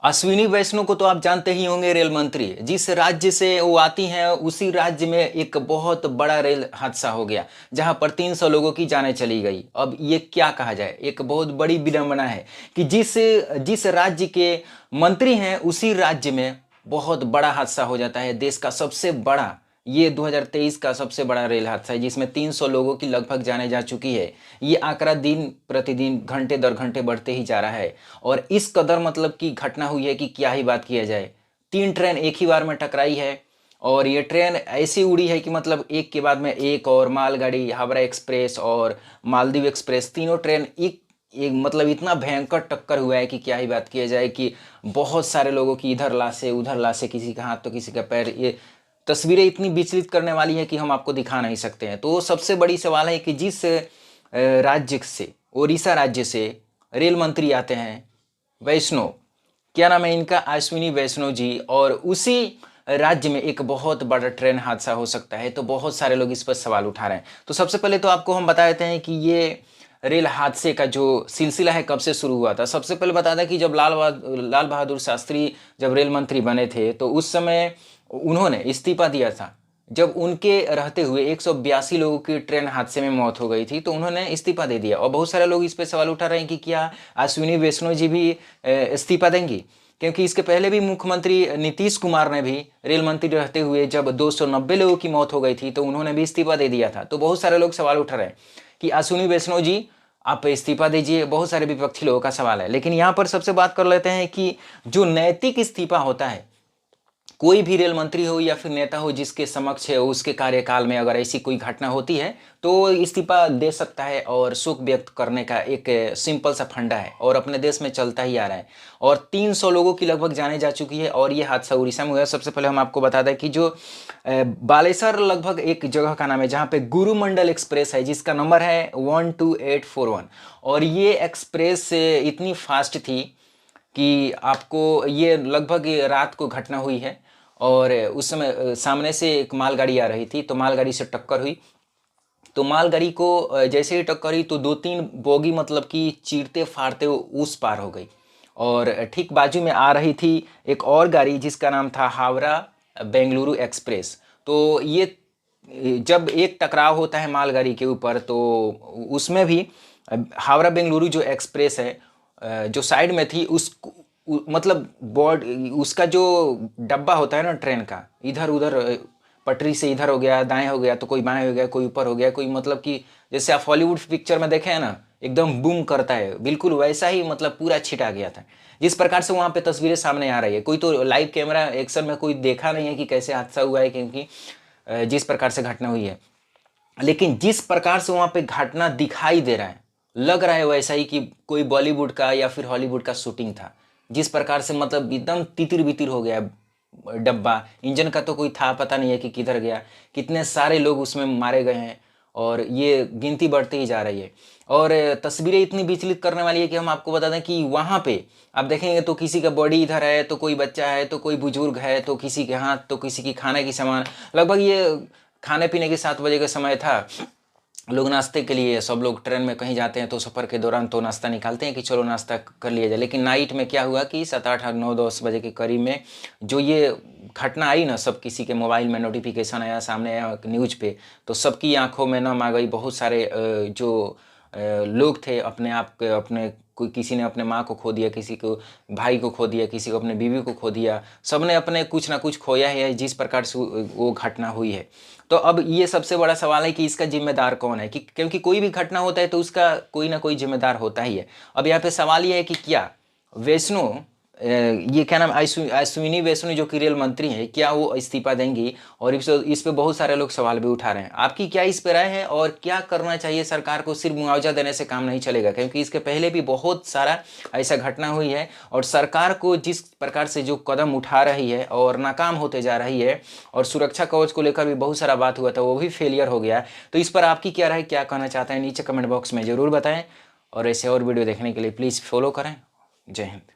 अश्विनी वैष्णव को तो आप जानते ही होंगे, रेल मंत्री। जिस राज्य से वो आती हैं उसी राज्य में एक बहुत बड़ा रेल हादसा हो गया जहां पर 300 लोगों की जानें चली गई। अब ये क्या कहा जाए, एक बहुत बड़ी विडंबना है कि जिस जिस राज्य के मंत्री हैं उसी राज्य में बहुत बड़ा हादसा हो जाता है। देश का सबसे बड़ा, ये 2023 का सबसे बड़ा रेल हादसा है जिसमें 300 लोगों की लगभग जाने जा चुकी है। ये आंकड़ा दिन प्रतिदिन घंटे दर घंटे बढ़ते ही जा रहा है और इस कदर मतलब की घटना हुई है कि क्या ही बात किया जाए। 3 ट्रेन एक ही बार में टकराई है और ये ट्रेन ऐसी उड़ी है कि मतलब एक के बाद में एक, और मालगाड़ी हावड़ा एक्सप्रेस और मालदीव एक्सप्रेस, तीनों ट्रेन एक मतलब इतना भयंकर टक्कर हुआ है कि क्या ही बात किया जाए कि बहुत सारे लोगों की इधर लाशें उधर लाशें, किसी का हाथ तो किसी का पैर। ये तस्वीरें इतनी विचलित करने वाली है कि हम आपको दिखा नहीं सकते हैं। तो सबसे बड़ी सवाल है कि जिस राज्य से, उड़ीसा राज्य से रेल मंत्री आते हैं वैष्णव, क्या नाम है इनका, अश्विनी वैष्णव जी, और उसी राज्य में एक बहुत बड़ा ट्रेन हादसा हो सकता है। तो बहुत सारे लोग इस पर सवाल उठा रहे हैं। तो सबसे पहले तो आपको हम बता देते हैं कि ये रेल हादसे का जो सिलसिला है कब से शुरू हुआ था। सबसे पहले बता दें कि जब लाल बहादुर शास्त्री जब रेल मंत्री बने थे तो उस समय उन्होंने इस्तीफा दिया था। जब उनके रहते हुए 182 लोगों की ट्रेन हादसे में मौत हो गई थी तो उन्होंने इस्तीफा दे दिया। और बहुत सारे लोग इस पे सवाल उठा रहे हैं कि क्या अश्विनी वैष्णव जी भी इस्तीफा देंगी, क्योंकि इसके पहले भी मुख्यमंत्री नीतीश कुमार ने भी रेल मंत्री रहते हुए जब 290 लोगों की मौत हो गई थी तो उन्होंने भी इस्तीफा दे दिया था। तो बहुत सारे लोग सवाल उठा रहे हैं कि अश्विनी वैष्णव जी आप इस्तीफा दीजिए। बहुत सारे विपक्षी लोगों का सवाल है, लेकिन यहाँ पर सबसे बात कर लेते हैं कि जो नैतिक इस्तीफा होता है, कोई भी रेल मंत्री हो या फिर नेता हो जिसके समक्ष है उसके कार्यकाल में अगर ऐसी कोई घटना होती है तो इस्तीफा दे सकता है और शोक व्यक्त करने का एक सिंपल सा फंडा है और अपने देश में चलता ही आ रहा है। और 300 लोगों की लगभग जाने जा चुकी है और ये हादसा उड़ीसा में हुआ। सबसे पहले हम आपको बता दें कि जो बालेश्वर लगभग एक जगह का नाम है जहाँ पे गुरुमंडल एक्सप्रेस है जिसका नंबर है 12841, और ये एक्सप्रेस इतनी फास्ट थी कि आपको, ये लगभग रात को घटना हुई है और उस समय सामने से एक मालगाड़ी आ रही थी तो मालगाड़ी से टक्कर हुई। तो मालगाड़ी को जैसे ही टक्कर हुई तो 2-3 बोगी मतलब कि चीरते फाड़ते उस पार हो गई और ठीक बाजू में आ रही थी एक और गाड़ी जिसका नाम था हावड़ा बेंगलुरु एक्सप्रेस। तो ये जब एक टकराव होता है मालगाड़ी के ऊपर तो उसमें भी हावड़ा बेंगलुरु जो एक्सप्रेस है जो साइड में थी मतलब बोर्ड, उसका जो डब्बा होता है ना ट्रेन का, इधर उधर पटरी से इधर हो गया, दाएं हो गया तो कोई बाएं हो गया, कोई ऊपर हो गया, कोई मतलब कि जैसे आप हॉलीवुड पिक्चर में देखे हैं ना, एकदम बूम करता है, बिल्कुल वैसा ही मतलब पूरा छिटा गया था। जिस प्रकार से वहाँ पे तस्वीरें सामने आ रही है, कोई तो लाइव कैमरा एक्शन में कोई देखा नहीं है कि कैसे हादसा हुआ है, क्योंकि जिस प्रकार से घटना हुई है, लेकिन जिस प्रकार से वहाँ पे घटना दिखाई दे रहा है लग रहा है वैसा ही कि कोई बॉलीवुड का या फिर हॉलीवुड का शूटिंग था। जिस प्रकार से मतलब एकदम तितिर बितिर हो गया डब्बा, इंजन का तो कोई था पता नहीं है कि किधर गया, कितने सारे लोग उसमें मारे गए हैं और ये गिनती बढ़ती ही जा रही है। और तस्वीरें इतनी विचलित करने वाली है कि हम आपको बता दें कि वहाँ पे आप देखेंगे तो किसी का बॉडी इधर है तो कोई बच्चा है तो कोई बुजुर्ग है तो किसी के हाथ तो किसी की खाने की सामान। लगभग ये खाने पीने के 7 बजे का समय था, लोग नाश्ते के लिए, सब लोग ट्रेन में कहीं जाते हैं तो सफ़र के दौरान तो नाश्ता निकालते हैं कि चलो नाश्ता कर लिया जाए। लेकिन नाइट में क्या हुआ कि 7, 8, 9, 10 बजे के करीब में जो ये घटना आई ना, सब किसी के मोबाइल में नोटिफिकेशन आया, सामने आया न्यूज़ पे, तो सबकी आंखों में नम आ गई। बहुत सारे जो लोग थे अपने आप के, अपने कोई, किसी ने अपने माँ को खो दिया, किसी को भाई को खो दिया, किसी को अपने बीवी को खो दिया, सबने अपने कुछ ना कुछ खोया है जिस प्रकार से वो घटना हुई है। तो अब ये सबसे बड़ा सवाल है कि इसका जिम्मेदार कौन है, कि क्योंकि कोई भी घटना होता है तो उसका कोई ना कोई जिम्मेदार होता ही है। अब यहाँ पे सवाल ये है कि क्या वैष्णो, ये क्या नाम, अश्विनी वैष्णो जो कि रेल मंत्री है, क्या वो इस्तीफा देंगी? और इस पे बहुत सारे लोग सवाल भी उठा रहे हैं। आपकी क्या इस पे राय है और क्या करना चाहिए सरकार को? सिर्फ मुआवजा देने से काम नहीं चलेगा, क्योंकि इसके पहले भी बहुत सारा ऐसा घटना हुई है और सरकार को जिस प्रकार से जो कदम उठा रही है और नाकाम होते जा रही है, और सुरक्षा कवच को लेकर भी बहुत सारा बात हुआ था, वो भी फेलियर हो गया। तो इस पर आपकी क्या राय, क्या कहना चाहते हैं, नीचे कमेंट बॉक्स में ज़रूर बताएं। और ऐसे और वीडियो देखने के लिए प्लीज़ फॉलो करें। जय हिंद।